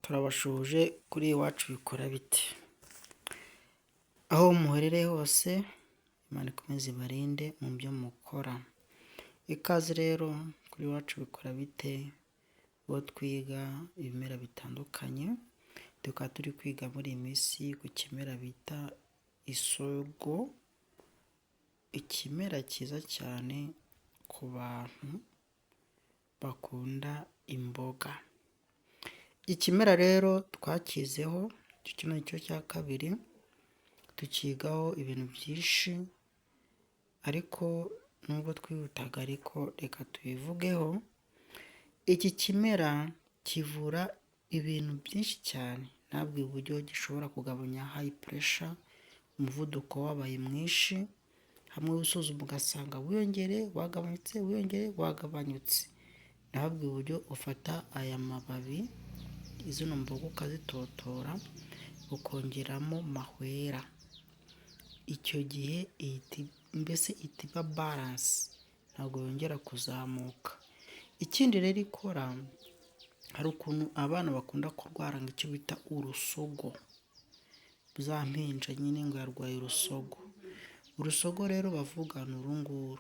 Turabashuje kuri iwacu bikora bite, aho muherereye hose Imana ikomeze ibarinde mu byo mukora. Ikaze rero kuri iwacu bikora bite, uwo twiga ibimera bitandukanye, tukaba turi kwiga muri iyi minsi ku kimera bita isogo, ikimera cyiza cyane ku bantu bakunda imboga. Ikimera rero twakizeho, kino nicyo cya kabiri, tukigaho ibintu byinshi ariko nubwo twihutaga ariko reka tubivugeho. Iki kimera kivura ibintu byinshi cyane, ntabwo uburyo gishobora kugabanya high pressure, umuvuduko wabaye mwinshi, hamwe usuzuma ugasanga wiyongere wagabanyutse, wiyongere wagabanyutse. Ntabwo uburyo ufata aya mababi izino mboga ukazitotora ukongeramo mahwera, icyo gihe mbese ihita balance, ntabwo yongera kuzamuka. Ikindi rero ikora, hari ukuntu abana bakunda kurwara ngo icyo bita urusogo, za mpinja nyine ngo yarwaye urusogo. Urusogo rero bavuga ni urunguru,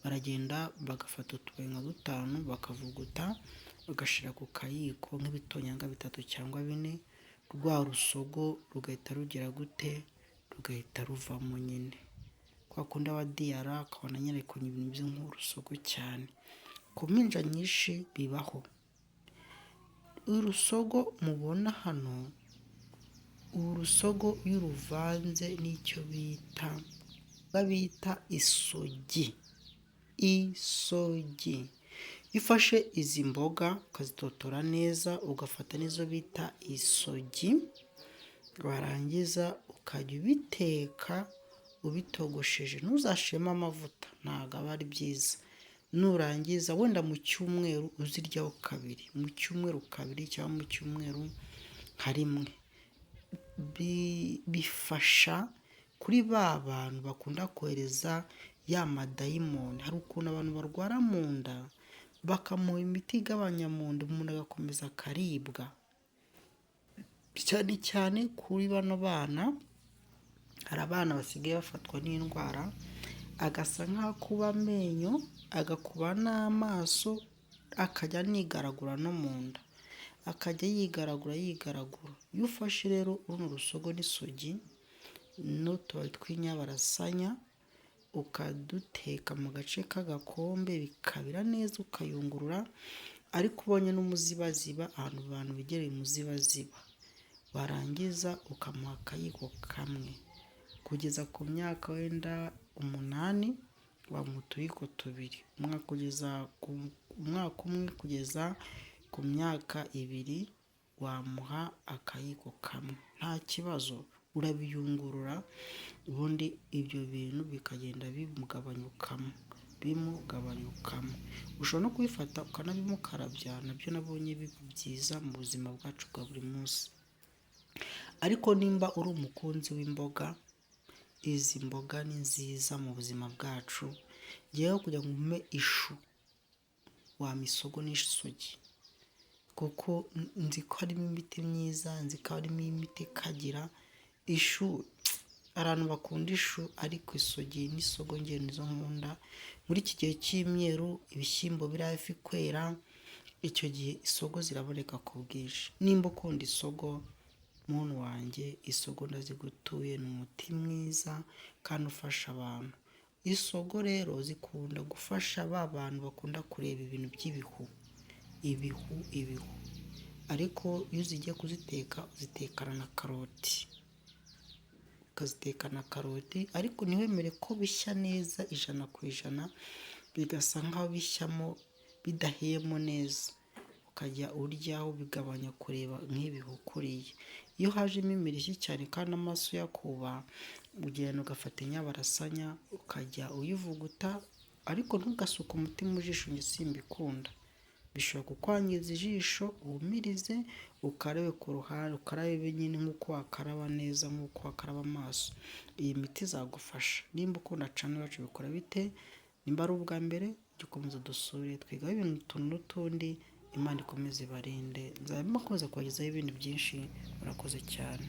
baragenda bagafata utubabi nka dutanu bakavuguta bagashyira ku kayiko nk'ibitonyanga 3 cyangwa 4, rwa rusogo rugahita rugira gute, rugahita ruvamo nyine. Kwa kundi aba diyara akabona nyine kunywa ibintu bye nk'urusogo cyane. Ku mpinja nyinshi bibaho. Urusogo mubona hano, urusogo iyo uruvanze n'icyo bita isogi. Isogi ifashe izi mboga ukazitotora neza, ugafata n'izo bita isogi, warangiza ukajya ubiteka ubitogosheje, ntuzashiremo amavuta, ntabwo aba ari byiza. Nurangiza wenda mu cyumweru uziryaho kabiri, mu cyumweru kabiri cyangwa mu cyumweru nka rimwe. Bifasha kuri ba bantu bakunda kohereza ya madayimoni. Hari ukuntu abantu barwara mu nda bakamuha imiti igabanya mu nda, umuntu agakomeza akaribwa. Cyane cyane kuri bano bana, hari abana basigaye bafatwa n'indwara, agasa nk'akuba amenyo, agakuba n'amaso, akajya anigaragura no mu nda, akajya yigaragura. Iyo ufashe rero runo rusogo n'isogi n'utubabi tw'inyabarasanya ukaduteka mu gace k'agakombe bikabira neza, ukayungurura, ariko ubonye n'umuzibaziba, ahantu abantu begereye umuzibaziba, warangiza ukamuha akayiko kamwe kugeza ku myaka wenda 8, wamuha utuyiko 2, umwaka umwe kugeza ku myaka 2 wamuha akayiko kamwe, nta kibazo. Urabiyungurura ubundi ibyo bintu bikagenda bimugabanyukamo. Ushobora no kubifata ukanabimukarabya, nabyo nabonye biba byiza mu buzima bwacu bwa buri munsi. Ariko nimba uri umukunzi w'imboga, izi mboga ni nziza mu buzima bwacu. Ngewe kugira ngo umpe ishu wampa isogo n'isogi, kuko nzi ko harimo imiti myiza, nzi ko harimo imiti ikagira ishu. Abantu bakunda ishu, ariko isogi n'isogo ngewe nizo nkunda. Muri iki gihe cy'imyeru ibishyimbo biri hafi kwera, icyo gihe isogo ziraboneka ku bwinshi. Nimba ukunda isogo muntu wanjye, isogo ndazigutuye, ni umuti mwiza kandi ufasha abantu. Isogo rero zikunda gufasha ba bantu bakunda kureba ibintu by'ibihu, ariko iyo uzigiye kuziteka uzitekana na karoti, ukazitekana karoti, ariko ntiwemere ko bishya neza 100%, bigasa nkaho bishyamo bidahiyemo neza, ukajya uryaho bigabanya kureba nk'ibihu kuriya. Iyo hajemo imirishyi cyane kandi amaso yakuba, ugenda ugafata inyabarasanya ukajya uyivuguta, ariko ntugasuke umuti mu jisho, njye simbikunda, bishobora kukwangiza ijisho. Uhumirize ukarabe ku ruhande, ukarabe nyine nk'uko wakaraba neza, nk'uko wakaraba amaso. Iyi miti izagufasha. Nimba ukunda channel yacu bikora bite, nimba ari ubwa mbere jya ukomeza dusure, twigaho ibintu n'utundi Imana ikomeze ibarinde, nzaba makomeza kubagezaho ibintu byinshi. Murakoze cyane.